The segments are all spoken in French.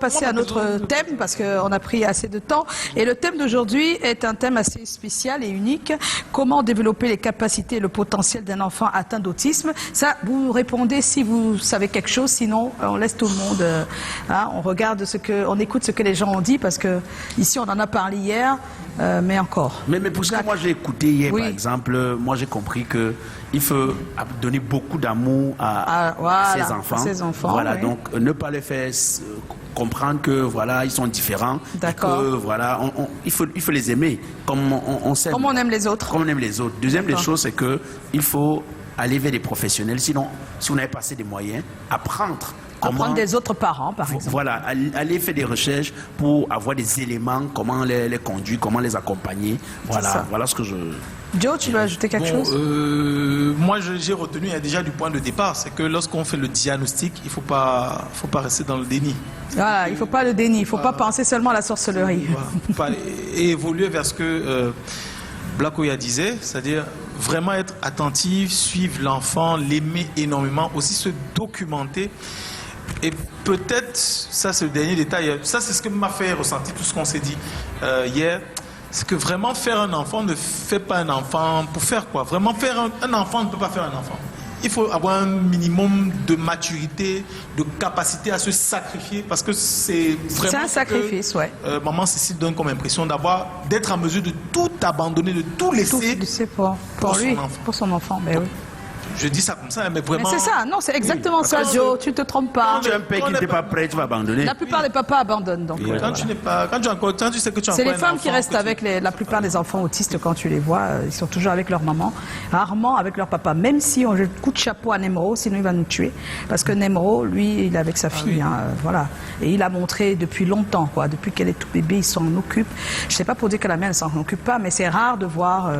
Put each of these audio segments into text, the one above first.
passer à notre thème parce qu'on a pris assez de temps. Et le thème d'aujourd'hui est un thème assez spécial et unique. Comment développer les capacités et le potentiel d'un enfant atteint d'autisme? Ça, vous répondez si vous savez quelque chose. Sinon, on laisse tout le monde. On regarde on écoute ce que les gens ont dit parce que ici on en a parlé hier, mais encore. Mais pour ce que moi j'ai écouté hier, par exemple, moi j'ai compris que il faut donner beaucoup d'amour à ses enfants. Voilà, donc ne pas les faire comprendre que voilà ils sont différents. D'accord. Voilà, il faut les aimer comme on s'aime. Comme on aime les autres. Comme on aime les autres. Deuxième des choses, c'est que il faut aller vers des professionnels. Sinon, si on n'avait pas assez de moyens, apprendre des autres parents, par exemple. Voilà, aller faire des recherches pour avoir des éléments, comment les conduire, comment les accompagner. Voilà ce que je... Joe, tu veux ajouter quelque chose? Moi, j'ai retenu déjà du point de départ, c'est que lorsqu'on fait le diagnostic, il ne faut pas rester dans le déni. Voilà, il ne faut pas le déni, il ne faut pas penser seulement à la sorcellerie. Voilà. Et évoluer vers ce que Black Oya disait, c'est-à-dire vraiment être attentif, suivre l'enfant, l'aimer énormément, aussi se documenter. Et peut-être, ça c'est le dernier détail, ça c'est ce que m'a fait ressentir tout ce qu'on s'est dit hier, c'est que vraiment faire un enfant ne fait pas un enfant pour faire quoi. Vraiment faire un enfant ne peut pas faire un enfant. Il faut avoir un minimum de maturité, de capacité à se sacrifier parce que c'est vraiment... C'est un sacrifice, Maman Cécile donne comme impression d'être en mesure de tout abandonner, de tout laisser, pour lui, pour son enfant. Mais oui. Je dis ça comme ça, mais vraiment... Mais c'est ça, non, c'est exactement ça, Joe, tu ne te trompes pas. Quand tu es un père qui n'était pas prêt, tu vas abandonner. La plupart des papas abandonnent. Donc, quand tu sais que tu as encore c'est les femmes qui restent avec la plupart des enfants autistes quand tu les vois. Ils sont toujours avec leur maman, rarement avec leur papa. Même si on jette coup de chapeau à Nemro, sinon il va nous tuer. Parce que Nemro, lui, il est avec sa fille. Voilà. Et il a montré depuis longtemps, depuis qu'elle est tout bébé, il s'en occupe. Je ne sais pas pour dire que la mère ne s'en occupe pas, mais c'est rare de voir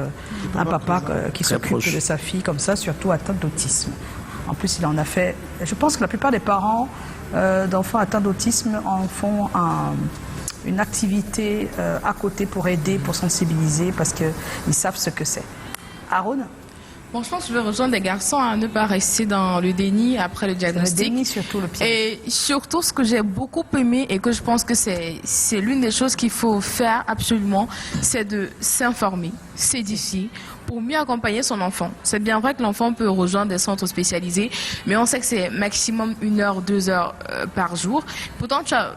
un papa qui s'occupe de sa fille comme ça, surtout atteinte d'autisme. En plus, il en a fait... Je pense que la plupart des parents d'enfants atteints d'autisme en font une activité à côté pour aider, pour sensibiliser, parce qu'ils savent ce que c'est. Aaron? Bon, je pense que je vais rejoindre les garçons à ne pas rester dans le déni après le diagnostic. Le déni, surtout, le pire. Et surtout, ce que j'ai beaucoup aimé et que je pense que c'est l'une des choses qu'il faut faire absolument, c'est de s'informer, s'édifier pour mieux accompagner son enfant. C'est bien vrai que l'enfant peut rejoindre des centres spécialisés, mais on sait que c'est maximum 1 heure, 2 heures par jour. Pourtant, tu as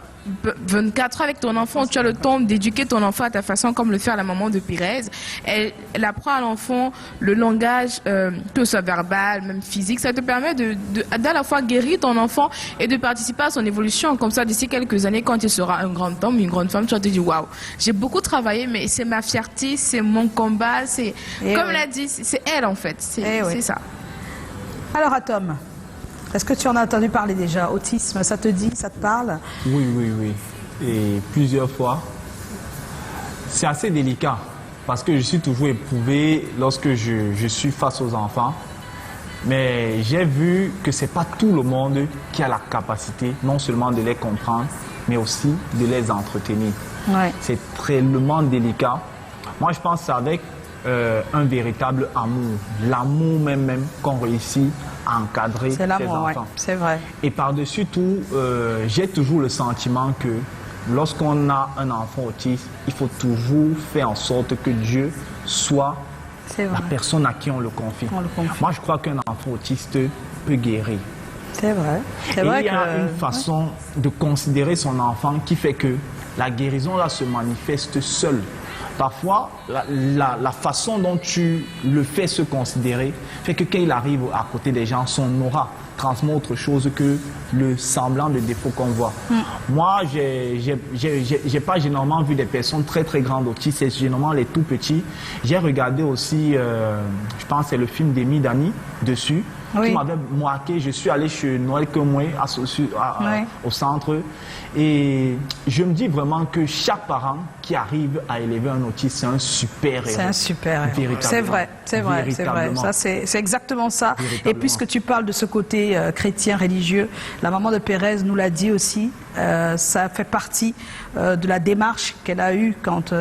24 heures avec ton enfant, tu as le temps d'éduquer ton enfant à ta façon, comme le fait la maman de Pérez. Elle apprend à l'enfant le langage, que ce soit verbal, même physique. Ça te permet d'à la fois guérir ton enfant et de participer à son évolution. Comme ça, d'ici quelques années, quand il sera un grand homme, une grande femme, tu vas te dire waouh, j'ai beaucoup travaillé, mais c'est ma fierté, c'est mon combat, c'est comme elle a dit, c'est elle en fait. C'est ça. Alors, Atom, est-ce que tu en as entendu parler déjà? Autisme, ça te dit, ça te parle? Oui. Et plusieurs fois. C'est assez délicat parce que je suis toujours éprouvé lorsque je suis face aux enfants. Mais j'ai vu que ce n'est pas tout le monde qui a la capacité non seulement de les comprendre, mais aussi de les entretenir. C'est tellement délicat. Moi, je pense avec un véritable amour. L'amour même qu'on réussit à encadrer ses enfants. C'est vrai. Et par-dessus tout, j'ai toujours le sentiment que lorsqu'on a un enfant autiste, il faut toujours faire en sorte que Dieu soit la personne à qui on le confie. Moi, je crois qu'un enfant autiste peut guérir. C'est vrai. Et il y a une façon de considérer son enfant qui fait que la guérison là se manifeste seule. Parfois, la façon dont tu le fais se considérer fait que quand il arrive à côté des gens, son aura transmet autre chose que le semblant de défaut qu'on voit. Moi, j'ai pas généralement vu des personnes très grandes autistes, c'est généralement les tout petits. J'ai regardé aussi, je pense que c'est le film d'Emi Dani dessus, qui m'avait marqué. Je suis allé chez Noël Kemoué au centre et je me dis vraiment que chaque parent qui arrive à élever un autiste, c'est un super héros. C'est un super héros. C'est vrai. Ça, c'est exactement ça. Et puisque tu parles de ce côté chrétien, religieux, la maman de Pérez nous l'a dit aussi, ça fait partie de la démarche qu'elle a eue quand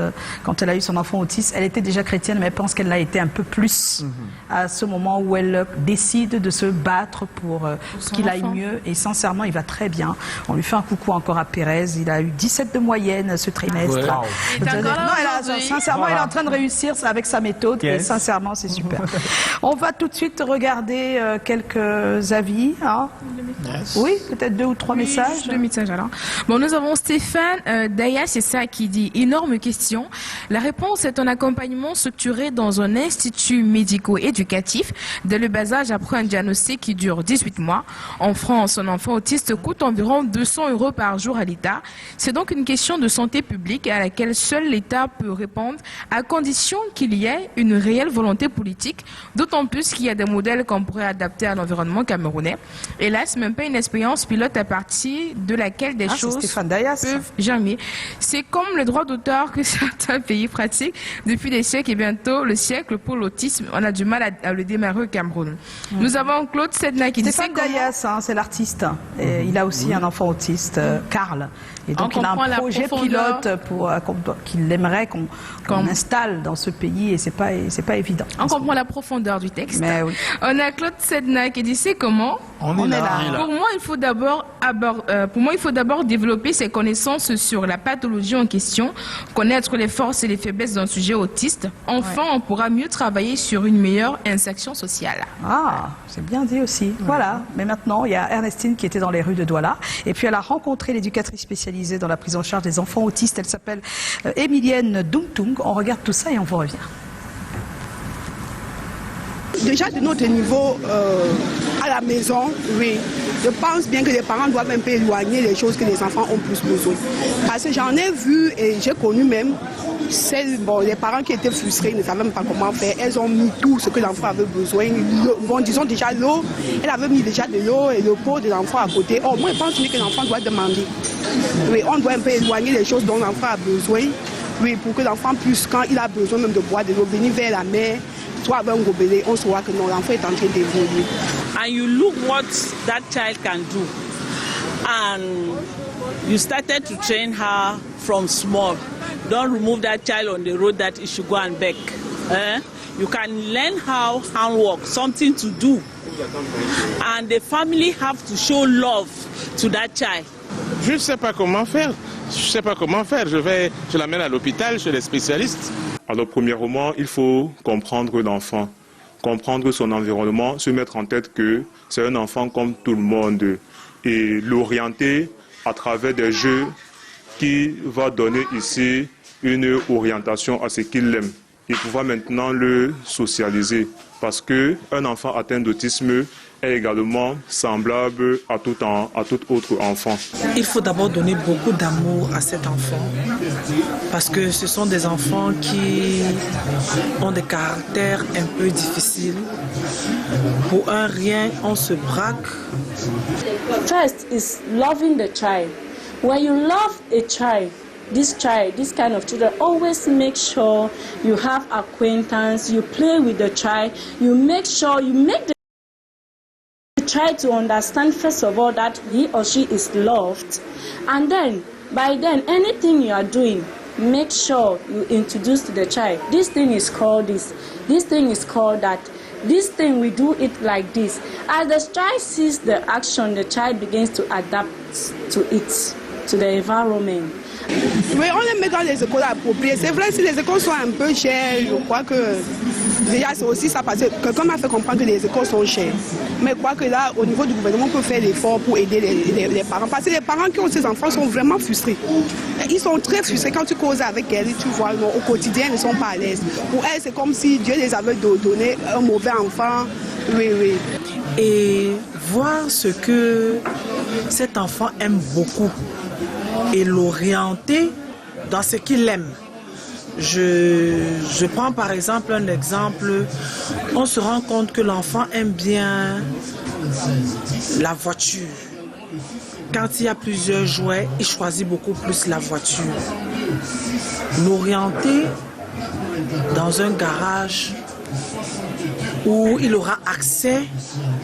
elle a eu son enfant autiste. Elle était déjà chrétienne, mais elle pense qu'elle l'a été un peu plus à ce moment où elle décide de se battre pour qu'il aille mieux. Et sincèrement, il va très bien. On lui fait un coucou encore à Pérez. Il a eu 17 de moyenne ce trimestre. Ouais. Sincèrement, il est en train de réussir avec sa méthode. Et sincèrement, c'est super. On va tout de suite regarder quelques avis. Hein. Oui, peut-être 2 ou 3 messages. 2 messages alors. Bon, nous avons Stéphane Daya, c'est ça qui dit « Énorme question. La réponse est un accompagnement structuré dans un institut médico-éducatif. Dès le bas âge, après un diagnostic qui dure 18 mois. En France, un enfant autiste coûte environ 200 € par jour à l'État. C'est donc une question de santé publique à laquelle seul l'État peut répondre, à condition qu'il y ait une réelle volonté politique, d'autant plus qu'il y a des modèles qu'on pourrait adapter à l'environnement camerounais. Hélas, même pas une expérience pilote à partir de laquelle des choses peuvent germer. C'est comme le droit d'auteur que certains pays pratiquent depuis des siècles et bientôt le siècle pour l'autisme. On a du mal à le démarrer au Cameroun. Nous avons Claude Sedna qui dit... Stéphane Dayas, c'est l'artiste. Il a aussi un enfant autiste, Karl. Et donc il a un projet pilote qu'il aimerait qu'on installe dans ce pays et c'est pas évident. On comprend la profondeur du texte. Mais oui. On a Claude Sedna qui dit c'est comment on est là. Pour moi, il faut d'abord développer ses connaissances sur la pathologie en question, connaître les forces et les faiblesses d'un sujet autiste. Enfin, on pourra mieux travailler sur une meilleure insertion sociale. Ah, c'est bien dit aussi. Voilà. Mais maintenant, il y a Ernestine qui était dans les rues de Douala et puis elle a rencontré l'éducatrice spécialisée dans la prise en charge des enfants autistes. Elle s'appelle Emilienne Dungtung. On regarde tout ça et on vous revient. Déjà de notre niveau à la maison, oui, je pense bien que les parents doivent un peu éloigner les choses que les enfants ont plus besoin. Parce que j'en ai vu et j'ai connu même les parents qui étaient frustrés, ne savaient même pas comment faire. Elles ont mis tout ce que l'enfant avait besoin. Disons déjà l'eau, elle avait mis déjà de l'eau et le pot de l'enfant à côté. Or, moi je pense que l'enfant doit demander. Oui, on doit un peu éloigner les choses dont l'enfant a besoin. Oui, pour que l'enfant puisse, quand il a besoin même de boire de l'eau, venir vers la mer. Soit avec un gobelet, on saura que l'enfant est en train d'évoluer. And you look what that child can do. And you started to train her from small. Don't remove that child on the road that he should go and beg. You can learn how handwork, something to do. And the family have to show love to that child. Je ne sais pas comment faire. Je l'amène à l'hôpital chez les spécialistes. Alors premièrement, il faut comprendre l'enfant, comprendre son environnement, se mettre en tête que c'est un enfant comme tout le monde et l'orienter à travers des jeux qui va donner ici une orientation à ce qu'il aime et pouvoir maintenant le socialiser parce qu'un enfant atteint d'autisme est également semblable à tout autre enfant. Il faut d'abord donner beaucoup d'amour à cet enfant parce que ce sont des enfants qui ont des caractères un peu difficiles. Pour un rien, on se braque. First is loving the child. When you love a child, this kind of children, always make sure you have acquaintance, you play with the child, you make the child to understand first of all that he or she is loved, and then by then anything you are doing, make sure you introduce to the child, this thing is called this thing is called that, this thing we do it like this. As the child sees the action, the child begins to adapt to it, to the environment. Oui, on les met dans les écoles appropriées. C'est vrai, si les écoles sont un peu chères, je crois que déjà c'est aussi ça parce que quelqu'un m'a fait comprendre que les écoles sont chères. Mais je crois que là, au niveau du gouvernement, on peut faire l'effort pour aider les parents. Parce que les parents qui ont ces enfants sont vraiment frustrés. Ils sont très frustrés quand tu causes avec elles, tu vois, au quotidien, ils ne sont pas à l'aise. Pour elles, c'est comme si Dieu les avait donné un mauvais enfant. Oui, oui. Et voir ce que cet enfant aime beaucoup et l'orienter dans ce qu'il aime. Je prends par exemple un exemple, on se rend compte que l'enfant aime bien la voiture. Quand il y a plusieurs jouets, il choisit beaucoup plus la voiture. L'orienter dans un garage où il aura accès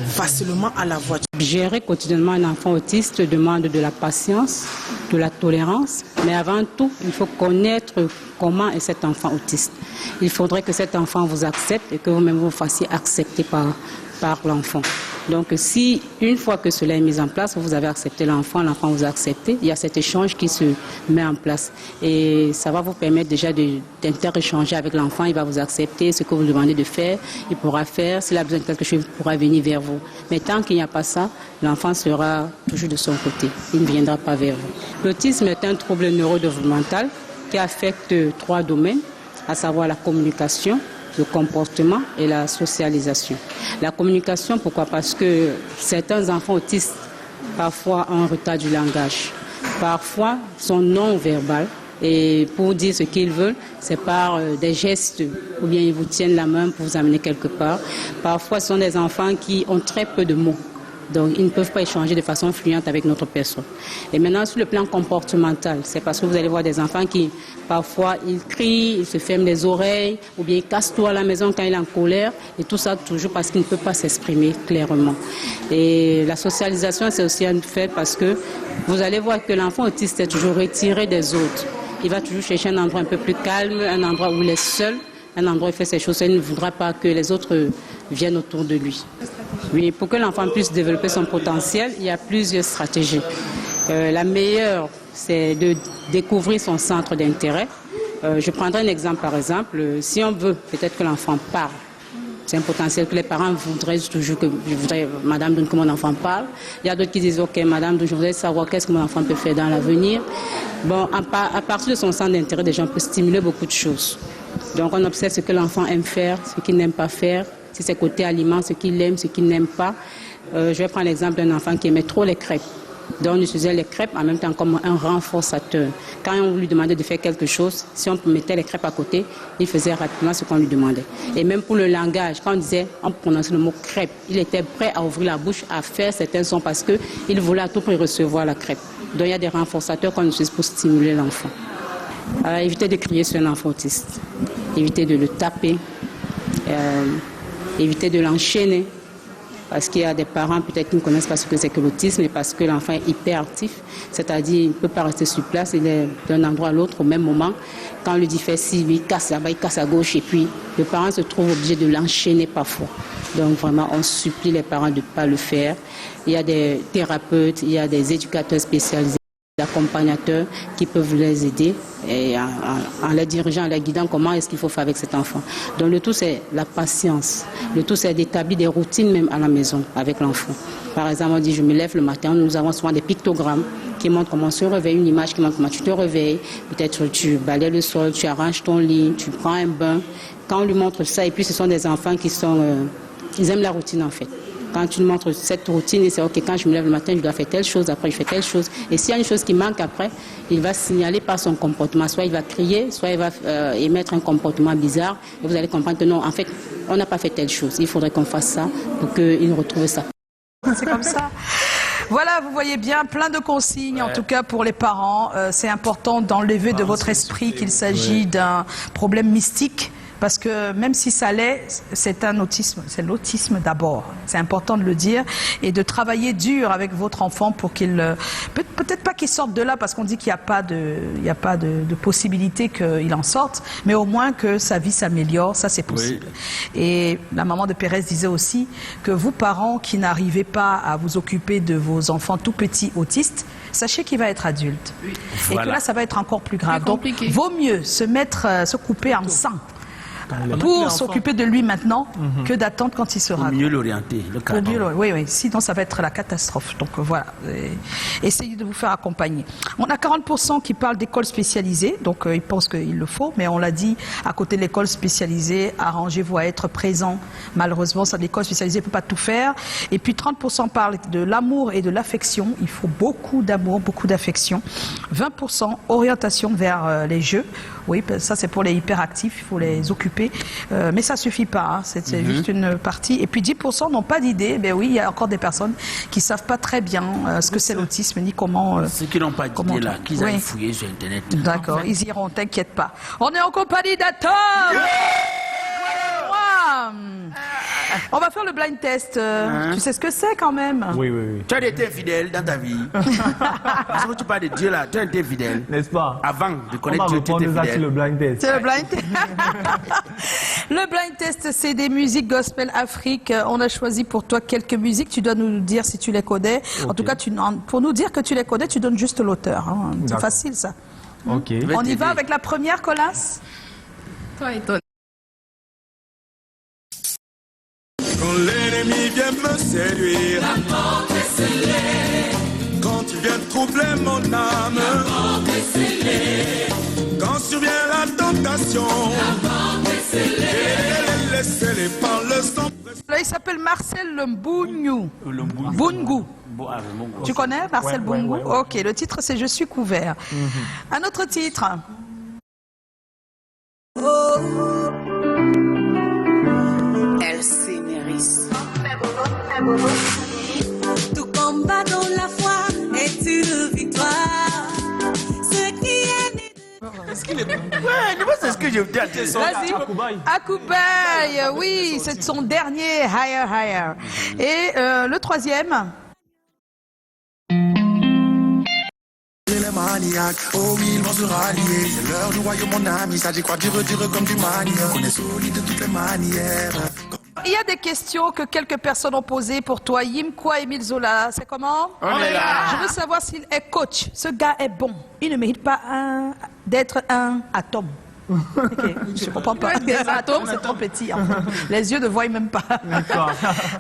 facilement à la voiture. Gérer quotidiennement un enfant autiste demande de la patience, de la tolérance, mais avant tout, il faut connaître comment est cet enfant autiste. Il faudrait que cet enfant vous accepte et que vous-même vous fassiez accepter par l'enfant. Donc si une fois que cela est mis en place, vous avez accepté l'enfant vous a accepté, il y a cet échange qui se met en place. Et ça va vous permettre déjà d'inter-échanger avec l'enfant, il va vous accepter, ce que vous lui demandez de faire, il pourra faire, s'il a besoin de quelque chose, il pourra venir vers vous. Mais tant qu'il n'y a pas ça, l'enfant sera toujours de son côté, il ne viendra pas vers vous. L'autisme est un trouble neurodéveloppemental qui affecte 3 domaines, à savoir la communication, le comportement et la socialisation. La communication, pourquoi? Parce que certains enfants autistes parfois ont un retard du langage, parfois sont non-verbales et pour dire ce qu'ils veulent, c'est par des gestes ou bien ils vous tiennent la main pour vous amener quelque part. Parfois, ce sont des enfants qui ont très peu de mots. Donc, ils ne peuvent pas échanger de façon fluente avec notre personne. Et maintenant, sur le plan comportemental, c'est parce que vous allez voir des enfants qui, parfois, ils crient, ils se ferment les oreilles, ou bien ils cassent tout à la maison quand il est en colère, et tout ça toujours parce qu'il ne peut pas s'exprimer clairement. Et la socialisation, c'est aussi un fait parce que vous allez voir que l'enfant autiste est toujours retiré des autres. Il va toujours chercher un endroit un peu plus calme, un endroit où il est seul, un endroit où il fait ses choses, il ne voudra pas que les autres viennent autour de lui. Oui, pour que l'enfant puisse développer son potentiel, il y a plusieurs stratégies. La meilleure, c'est de découvrir son centre d'intérêt. Je prendrai un exemple, par exemple. Si on veut peut-être que l'enfant parle, c'est un potentiel que les parents voudraient toujours madame, donne que mon enfant parle. Il y a d'autres qui disent, ok, madame, je voudrais savoir qu'est-ce que mon enfant peut faire dans l'avenir. Bon, à partir de son centre d'intérêt, des gens peuvent stimuler beaucoup de choses. Donc, on observe ce que l'enfant aime faire, ce qu'il n'aime pas faire. Si c'est côté aliments, ce qu'il aime, ce qu'il n'aime pas. Je vais prendre l'exemple d'un enfant qui aimait trop les crêpes. Donc on utilisait les crêpes en même temps comme un renforçateur. Quand on lui demandait de faire quelque chose, si on mettait les crêpes à côté, il faisait rapidement ce qu'on lui demandait. Et même pour le langage, quand on prononçait le mot crêpe, il était prêt à ouvrir la bouche, à faire certains sons parce qu'il voulait à tout prix recevoir la crêpe. Donc il y a des renforçateurs qu'on utilise pour stimuler l'enfant. Éviter de crier sur un enfant autiste. Éviter de le taper. Éviter de l'enchaîner, parce qu'il y a des parents peut-être qui ne connaissent pas ce que c'est que l'autisme, et parce que l'enfant est hyperactif, c'est-à-dire il ne peut pas rester sur place, il est d'un endroit à l'autre au même moment. Quand on lui dit faire ci, lui il casse là-bas, il casse à gauche, et puis le parent se trouve obligé de l'enchaîner parfois. Donc vraiment, on supplie les parents de ne pas le faire. Il y a des thérapeutes, il y a des éducateurs spécialisés, des accompagnateurs qui peuvent les aider et en les dirigeant, en les guidant comment est-ce qu'il faut faire avec cet enfant. Donc le tout c'est la patience, le tout c'est d'établir des routines même à la maison avec l'enfant. Par exemple, on dit je me lève le matin, nous avons souvent des pictogrammes qui montrent comment on se réveille, une image qui montre comment tu te réveilles, peut-être tu balayes le sol, tu arranges ton lit, tu prends un bain. Quand on lui montre ça, et puis ce sont des enfants qui ils aiment la routine en fait. Quand tu lui montres cette routine, il sait ok, quand je me lève le matin, je dois faire telle chose, après je fais telle chose. Et s'il y a une chose qui manque après, il va signaler par son comportement. Soit il va crier, soit il va émettre un comportement bizarre. Et vous allez comprendre que non, en fait, on n'a pas fait telle chose. Il faudrait qu'on fasse ça pour qu'il retrouve ça. C'est comme ça. Voilà, vous voyez bien, plein de consignes, en tout cas pour les parents. C'est important d'enlever de votre esprit qu'il s'agit d'un problème mystique. Parce que même si ça l'est, c'est un autisme, c'est l'autisme d'abord. C'est important de le dire et de travailler dur avec votre enfant pour qu'il, peut-être pas qu'il sorte de là parce qu'on dit qu'il n'y a pas de possibilité qu'il en sorte, mais au moins que sa vie s'améliore, ça c'est possible. Oui. Et la maman de Pérez disait aussi que vous parents qui n'arrivez pas à vous occuper de vos enfants tout petits autistes, sachez qu'il va être adulte. Oui. Voilà. Et que là ça va être encore plus grave. Donc vaut mieux se couper en sang pour s'occuper de lui maintenant que d'attendre quand il sera. Pour mieux l'orienter, le cadre. Oui, sinon ça va être la catastrophe. Donc voilà, essayez de vous faire accompagner. On a 40% qui parlent d'écoles spécialisées, donc ils pensent qu'il le faut, mais on l'a dit, à côté de l'école spécialisée, arrangez-vous à être présent. Malheureusement, l'école spécialisée ne peut pas tout faire. Et puis 30% parlent de l'amour et de l'affection. Il faut beaucoup d'amour, beaucoup d'affection. 20% orientation vers les jeux. Oui, ça c'est pour les hyperactifs, il faut les occuper. Mais ça ne suffit pas, hein. C'est juste une partie. Et puis 10% n'ont pas d'idée. Ben oui, il y a encore des personnes qui ne savent pas très bien ce que c'est l'autisme, ni comment... Ceux qui n'ont pas d'idée là, qu'ils aillent fouiller sur Internet. D'accord, ils iront, t'inquiète pas. On est en compagnie d'Atom. On va faire le blind test. Tu sais ce que c'est quand même? Oui, oui, oui. Tu as été fidèle dans ta vie. Parce que tu parles de Dieu là, tu as été fidèle. N'est-ce pas? Avant de connaître Dieu, tu étais fidèle. C'est le blind test. C'est le blind test. Le blind test, c'est des musiques gospel Afrique. On a choisi pour toi quelques musiques. Tu dois nous dire si tu les connais. Okay. En tout cas, pour nous dire que tu les connais, tu donnes juste l'auteur. Hein. C'est facile ça. Ok. On y va avec la première, Colas? Toi et toi. Quand l'ennemi vient me séduire, la porte est scellée. Quand tu viens troubler mon âme, la porte est scellée. Quand survient la tentation, la porte est scellée. Elle est scellée par le sang. Là, il s'appelle Marcel Mbungu. Bungu. Tu connais Marcel Bungu? Ok, le titre c'est Je suis couvert. Un autre titre. Elsie Néris. Tout combat dans la foi est une victoire. Ce qui est né de... Est-ce qu'il est... Ouais, c'est ce que je veux dire. Vas-y. Akoubaï, oui, c'est son dernier Higher Higher. Et le troisième. Les maniaques, oh oui, ils vont se rallier. C'est l'heure du royaume, mon ami. Ça dit quoi, dire comme du manière. On est solide de toutes les manières. Il y a des questions que quelques personnes ont posées pour toi. Yimkwa Emile Zola, c'est comment? On est là. Je veux savoir s'il est coach. Ce gars est bon. Il ne mérite pas d'être un atome. Okay. Je ne comprends pas. Les atomes, c'est trop petit. En fait. Les yeux ne voient même pas.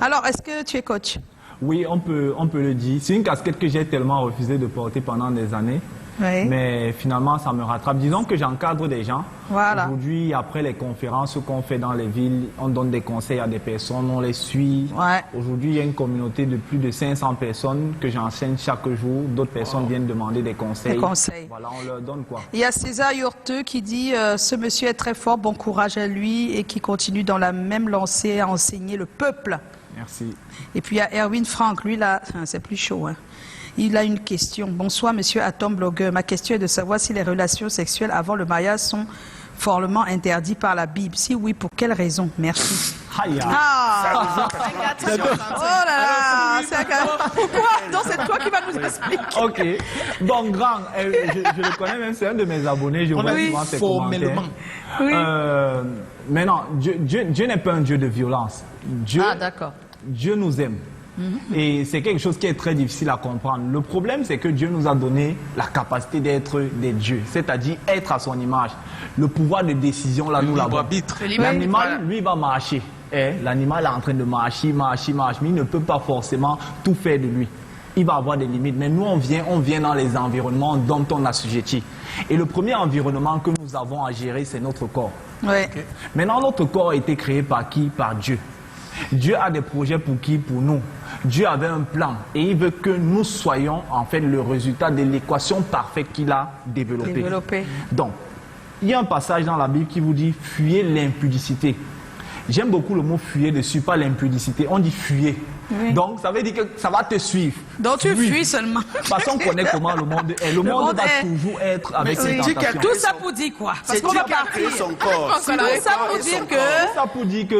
Alors, est-ce que tu es coach? Oui, on peut le dire. C'est une casquette que j'ai tellement refusé de porter pendant des années. Oui. Mais finalement, ça me rattrape. Disons que j'encadre des gens. Voilà. Aujourd'hui, après les conférences qu'on fait dans les villes, on donne des conseils à des personnes, on les suit. Ouais. Aujourd'hui, il y a une communauté de plus de 500 personnes que j'enseigne chaque jour. D'autres personnes viennent demander des conseils. Des conseils. Voilà, on leur donne quoi. Il y a César Yurteux qui dit ce monsieur est très fort, bon courage à lui et qui continue dans la même lancée à enseigner le peuple. Merci. Et puis il y a Erwin Frank, lui là, c'est plus chaud. Hein. Il a une question. Bonsoir, monsieur Atom Blogueur. Ma question est de savoir si les relations sexuelles avant le mariage sont formellement interdites par la Bible. Si oui, pour quelle raison? Merci. Ah. Oh là là. Pourquoi? Donc c'est toi qui vas nous expliquer. Ok. Bon, grand, je le connais même, c'est un de mes abonnés. Je vois souvent ses commentaires. Oui. Maintenant, Dieu n'est pas un Dieu de violence. Dieu nous aime. Et c'est quelque chose qui est très difficile à comprendre. Le problème, c'est que Dieu nous a donné la capacité d'être des dieux, c'est-à-dire être à son image. Le pouvoir de décision, là, nous l'avons. L'animal, lui, va marcher. L'animal est en train de marcher, mais il ne peut pas forcément tout faire de lui. Il va avoir des limites. Mais nous, on vient dans les environnements dont on a assujetti. Et le premier environnement que nous avons à gérer, c'est notre corps. Ouais. Maintenant, notre corps a été créé par qui? Par Dieu. Dieu a des projets pour qui? Pour nous. Dieu avait un plan et il veut que nous soyons en fait le résultat de l'équation parfaite qu'il a développée. Donc, il y a un passage dans la Bible qui vous dit « fuyez l'impudicité ». J'aime beaucoup le mot « fuyer » dessus, pas l'impudicité. On dit « fuyer ». Oui. Donc, ça veut dire que ça va te suivre. Donc, tu fuis seulement. Parce qu'on connaît comment le monde est. Le monde va toujours être avec ses tentations. Tout ça pour dire quoi? Parce qu'on va partir. Son corps. Tout ça pour dire que...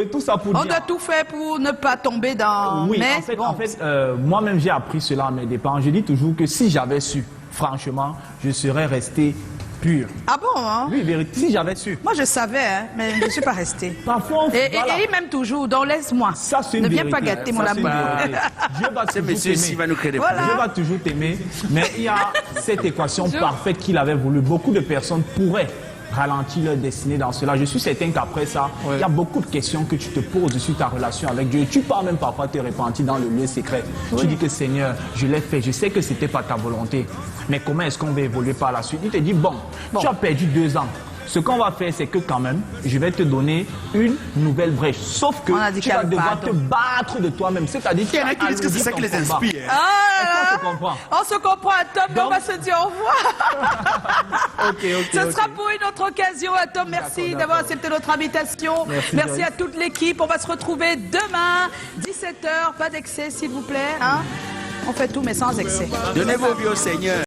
On doit tout faire pour ne pas tomber dans... Oui, mais en fait, moi-même, j'ai appris cela à mes dépens. Je dis toujours que si j'avais su, franchement, je serais resté pur. Ah bon, hein? Oui, vérité, si j'avais su. Moi, je savais, hein, mais je ne suis pas restée. Parfois, et il m'aime toujours, donc laisse-moi. Ça, c'est une ne viens vérité. pas gâter mon amour. Dieu va toujours t'aimer, mais il y a cette équation parfaite qu'il avait voulu. Beaucoup de personnes pourraient ralentir leur destinée dans cela. Je suis certain qu'après ça, il y a beaucoup de questions que tu te poses sur ta relation avec Dieu. Tu pars même parfois te repentir dans le lieu secret. Tu dis que Seigneur, je l'ai fait, je sais que c'était pas ta volonté. Mais comment est-ce qu'on va évoluer par la suite? Il te dit, bon, tu as perdu 2 ans. Ce qu'on va faire, c'est que quand même, je vais te donner une nouvelle brèche. Sauf que tu vas devoir te battre de toi-même. C'est-à-dire qu'il y en a qui disent que c'est ça qui les inspire. On se comprend. On se comprend, Tom, mais on va se dire au revoir. Ce sera pour une autre occasion, Tom. Merci d'avoir accepté notre invitation. Merci à toute l'équipe. On va se retrouver demain, 17h. Pas d'excès, s'il vous plaît. Hein? On fait tout, mais sans excès. Donnez vos vies au Seigneur.